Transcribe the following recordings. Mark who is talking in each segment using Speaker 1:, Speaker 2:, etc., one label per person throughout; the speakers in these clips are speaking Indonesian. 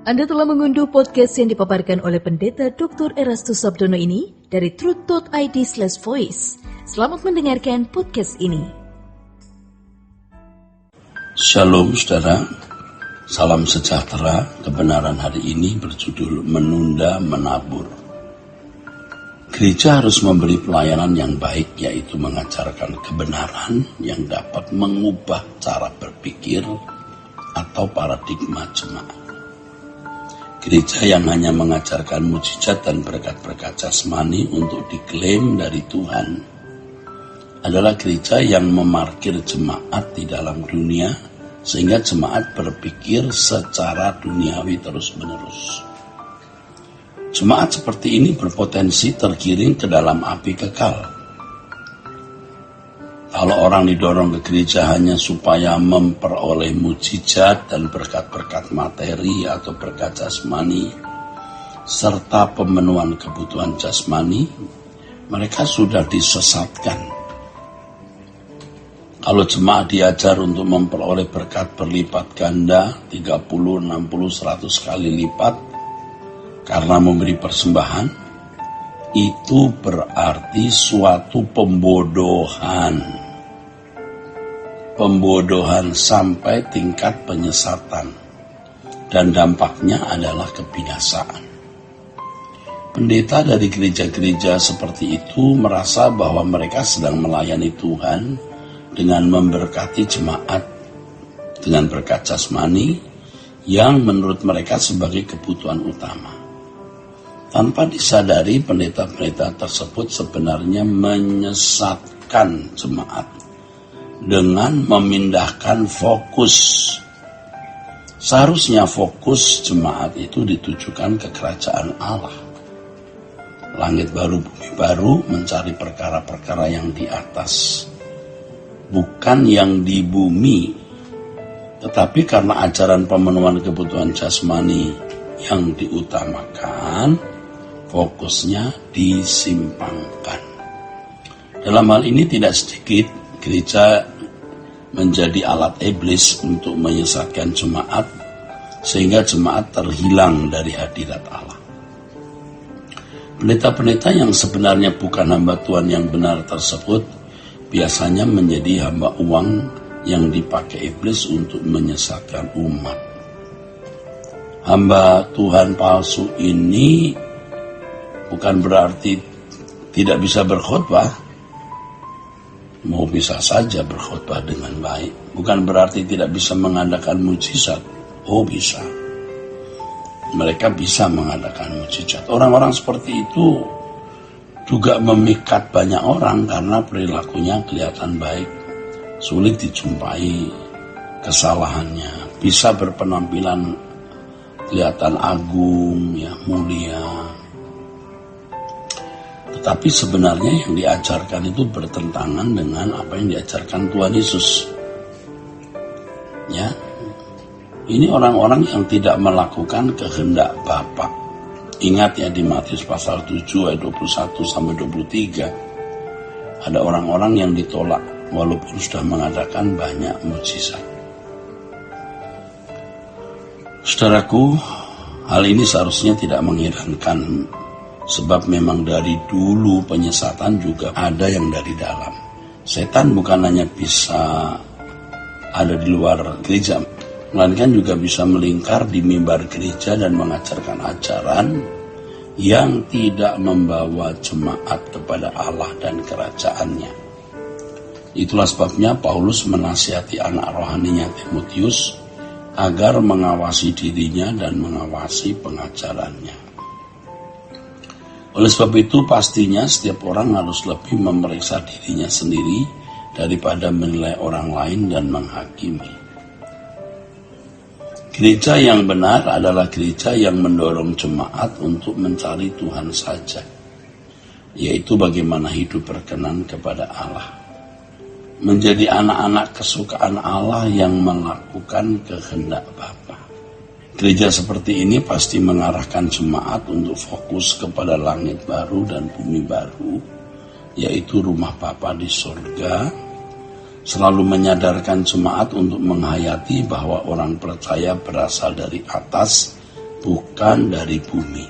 Speaker 1: Anda telah mengunduh podcast yang dipaparkan oleh Pendeta Dr. Erastus Sabdono ini dari truth.id/voice. Selamat mendengarkan podcast ini.
Speaker 2: Shalom saudara, salam sejahtera. Kebenaran hari ini berjudul Menunda Menabur. Gereja harus memberi pelayanan yang baik, yaitu mengajarkan kebenaran yang dapat mengubah cara berpikir atau paradigma jemaat. Gereja yang hanya mengajarkan mujizat dan berkat-berkat jasmani untuk diklaim dari Tuhan adalah gereja yang memarkir jemaat di dalam dunia sehingga jemaat berpikir secara duniawi terus-menerus. Jemaat seperti ini berpotensi tergiring ke dalam api kekal. Kalau orang didorong ke gereja hanya supaya memperoleh mujizat dan berkat-berkat materi atau berkat jasmani, serta pemenuhan kebutuhan jasmani, mereka sudah disesatkan. Kalau jemaat diajar untuk memperoleh berkat berlipat ganda, 30, 60, 100 kali lipat, karena memberi persembahan, itu berarti suatu pembodohan. Pembodohan sampai tingkat penyesatan, dan dampaknya adalah kebinasaan. Pendeta dari gereja-gereja seperti itu merasa bahwa mereka sedang melayani Tuhan dengan memberkati jemaat dengan berkat jasmani yang menurut mereka sebagai kebutuhan utama. Tanpa disadari, pendeta-pendeta tersebut sebenarnya menyesatkan jemaat dengan memindahkan fokus. Seharusnya fokus jemaat itu ditujukan ke kerajaan Allah. Langit baru, bumi baru, mencari perkara-perkara yang di atas, bukan yang di bumi. Tetapi karena ajaran pemenuhan kebutuhan jasmani yang diutamakan, fokusnya disimpangkan. Dalam hal ini tidak sedikit gereja menjadi alat iblis untuk menyesatkan jemaat sehingga jemaat terhilang dari hadirat Allah. Pendeta-pendeta yang sebenarnya bukan hamba Tuhan yang benar tersebut biasanya menjadi hamba uang yang dipakai iblis untuk menyesatkan umat. Hamba Tuhan palsu ini bukan berarti tidak bisa berkhotbah. Mau bisa saja berkhotbah dengan baik. Bukan berarti tidak bisa mengadakan mujizat. Oh, bisa. Mereka bisa mengadakan mujizat. Orang-orang seperti itu juga memikat banyak orang karena perilakunya kelihatan baik. Sulit dijumpai kesalahannya. Bisa berpenampilan kelihatan agung, ya, mulia. Tapi sebenarnya yang diajarkan itu bertentangan dengan apa yang diajarkan Tuhan Yesus. Ya, ini orang-orang yang tidak melakukan kehendak Bapa. Ingat ya, di Matius pasal 7 ayat 21 sampai 23. Ada orang-orang yang ditolak walaupun sudah mengadakan banyak mujizat. Saudaraku, hal ini seharusnya tidak mengherankan. Sebab memang dari dulu penyesatan juga ada yang dari dalam. Setan bukan hanya bisa ada di luar gereja, melainkan juga bisa melingkar di mimbar gereja dan mengajarkan ajaran yang tidak membawa jemaat kepada Allah dan kerajaannya. Itulah sebabnya Paulus menasihati anak rohaninya Timotius agar mengawasi dirinya dan mengawasi pengajarannya. Oleh sebab itu pastinya setiap orang harus lebih memeriksa dirinya sendiri daripada menilai orang lain dan menghakimi. Gereja yang benar adalah gereja yang mendorong jemaat untuk mencari Tuhan saja, yaitu bagaimana hidup berkenan kepada Allah. Menjadi anak-anak kesukaan Allah yang melakukan kehendak Bapa. Gereja seperti ini pasti mengarahkan jemaat untuk fokus kepada langit baru dan bumi baru, yaitu rumah Bapa di surga, selalu menyadarkan jemaat untuk menghayati bahwa orang percaya berasal dari atas bukan dari bumi.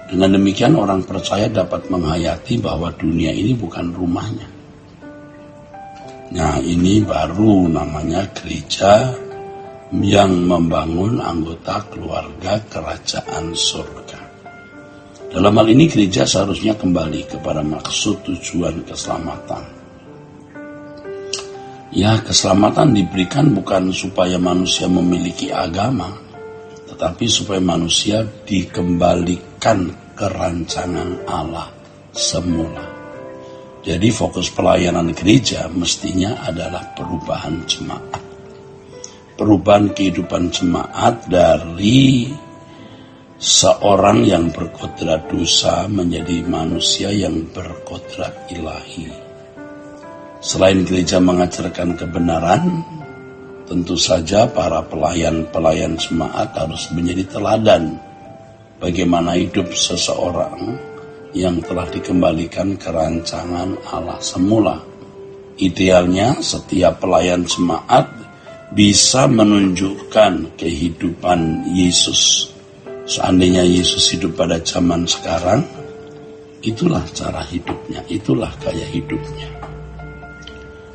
Speaker 2: Dengan demikian orang percaya dapat menghayati bahwa dunia ini bukan rumahnya. Nah, ini baru namanya gereja yang membangun anggota keluarga kerajaan surga. Dalam hal ini gereja seharusnya kembali kepada maksud tujuan keselamatan. Ya, keselamatan diberikan bukan supaya manusia memiliki agama, tetapi supaya manusia dikembalikan ke rancangan Allah semula. Jadi fokus pelayanan gereja mestinya adalah perubahan jemaat. Perubahan kehidupan jemaat dari seorang yang berkodrat dosa menjadi manusia yang berkodrat ilahi. Selain gereja mengajarkan kebenaran, tentu saja para pelayan jemaat harus menjadi teladan bagaimana hidup seseorang yang telah dikembalikan ke rancangan Allah semula. Idealnya setiap pelayan jemaat bisa menunjukkan kehidupan Yesus. Seandainya Yesus hidup pada zaman sekarang, itulah cara hidupnya, itulah gaya hidupnya.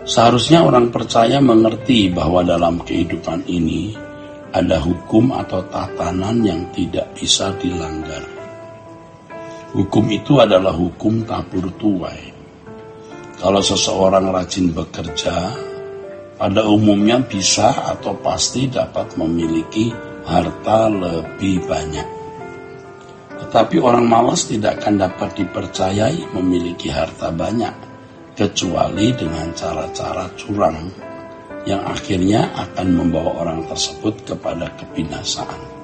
Speaker 2: Seharusnya orang percaya mengerti bahwa dalam kehidupan ini ada hukum atau tatanan yang tidak bisa dilanggar. Hukum itu adalah hukum tabur tuai. Kalau seseorang rajin bekerja, pada umumnya bisa atau pasti dapat memiliki harta lebih banyak. Tetapi orang malas tidak akan dapat dipercayai memiliki harta banyak, kecuali dengan cara-cara curang yang akhirnya akan membawa orang tersebut kepada kebinasaan.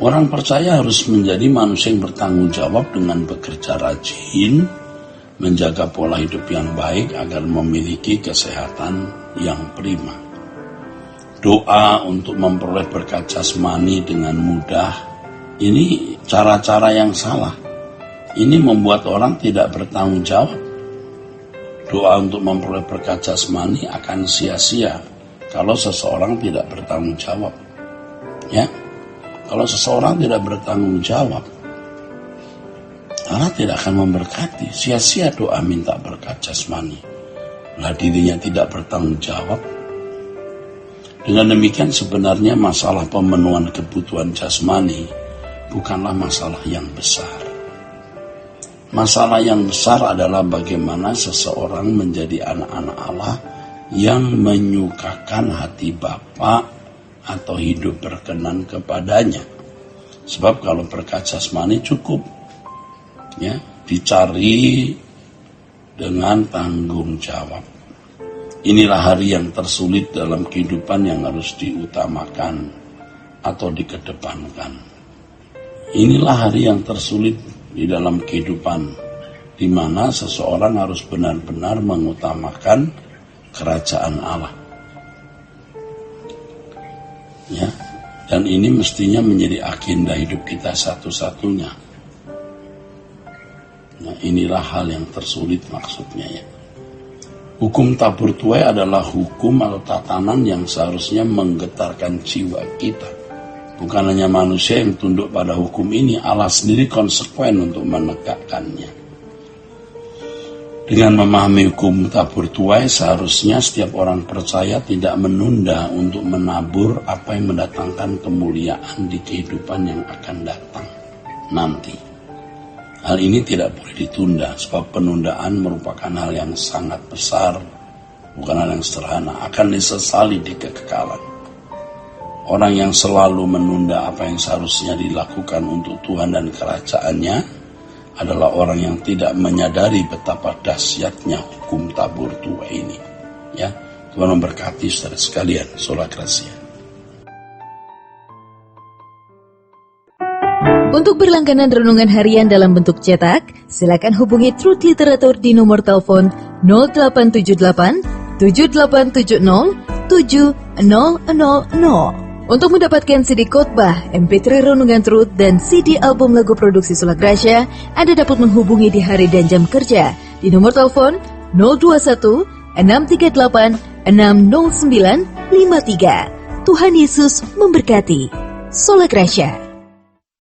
Speaker 2: Orang percaya harus menjadi manusia yang bertanggung jawab dengan bekerja rajin, menjaga pola hidup yang baik agar memiliki kesehatan yang prima. Doa untuk memperoleh berkat jasmani dengan mudah, ini cara-cara yang salah. Ini membuat orang tidak bertanggung jawab. Doa untuk memperoleh berkat jasmani akan sia-sia kalau seseorang tidak bertanggung jawab. Ya, kalau seseorang tidak bertanggung jawab, Allah tidak akan memberkati. Sia-sia doa minta berkat jasmani. Lah dirinya tidak bertanggung jawab. Dengan demikian sebenarnya masalah pemenuhan kebutuhan jasmani bukanlah masalah yang besar. Masalah yang besar adalah bagaimana seseorang menjadi anak-anak Allah yang menyukakan hati Bapa atau hidup berkenan kepadanya. Sebab kalau berkat jasmani cukup, ya, dicari dengan tanggung jawab. Inilah hari yang tersulit dalam kehidupan yang harus diutamakan atau dikedepankan. Inilah hari yang tersulit di dalam kehidupan, di mana seseorang harus benar-benar mengutamakan kerajaan Allah. Ya, dan ini mestinya menjadi agenda hidup kita satu-satunya. Nah, inilah hal yang tersulit maksudnya, ya. Hukum tabur tuai adalah hukum atau tatanan yang seharusnya menggetarkan jiwa kita. Bukan hanya manusia yang tunduk pada hukum ini, Allah sendiri konsekuen untuk menegakkannya. Dengan memahami hukum tabur tuai, seharusnya setiap orang percaya tidak menunda untuk menabur apa yang mendatangkan kemuliaan di kehidupan yang akan datang nanti. Hal ini tidak boleh ditunda, sebab penundaan merupakan hal yang sangat besar, bukan hal yang sederhana, akan disesali di kekekalan. Orang yang selalu menunda apa yang seharusnya dilakukan untuk Tuhan dan kerajaannya adalah orang yang tidak menyadari betapa dahsyatnya hukum tabur tuai ini. Ya, Tuhan memberkati saudara sekalian. Sola Gracia.
Speaker 1: Untuk berlangganan renungan harian dalam bentuk cetak, silakan hubungi Truth Literatur di nomor telepon 0878 7870 7000. Untuk mendapatkan CD khotbah, MP3 renungan Truth, dan CD album lagu produksi Sola Gracia, Anda dapat menghubungi di hari dan jam kerja di nomor telepon 021 638 60953. Tuhan Yesus memberkati. Sola Gracia.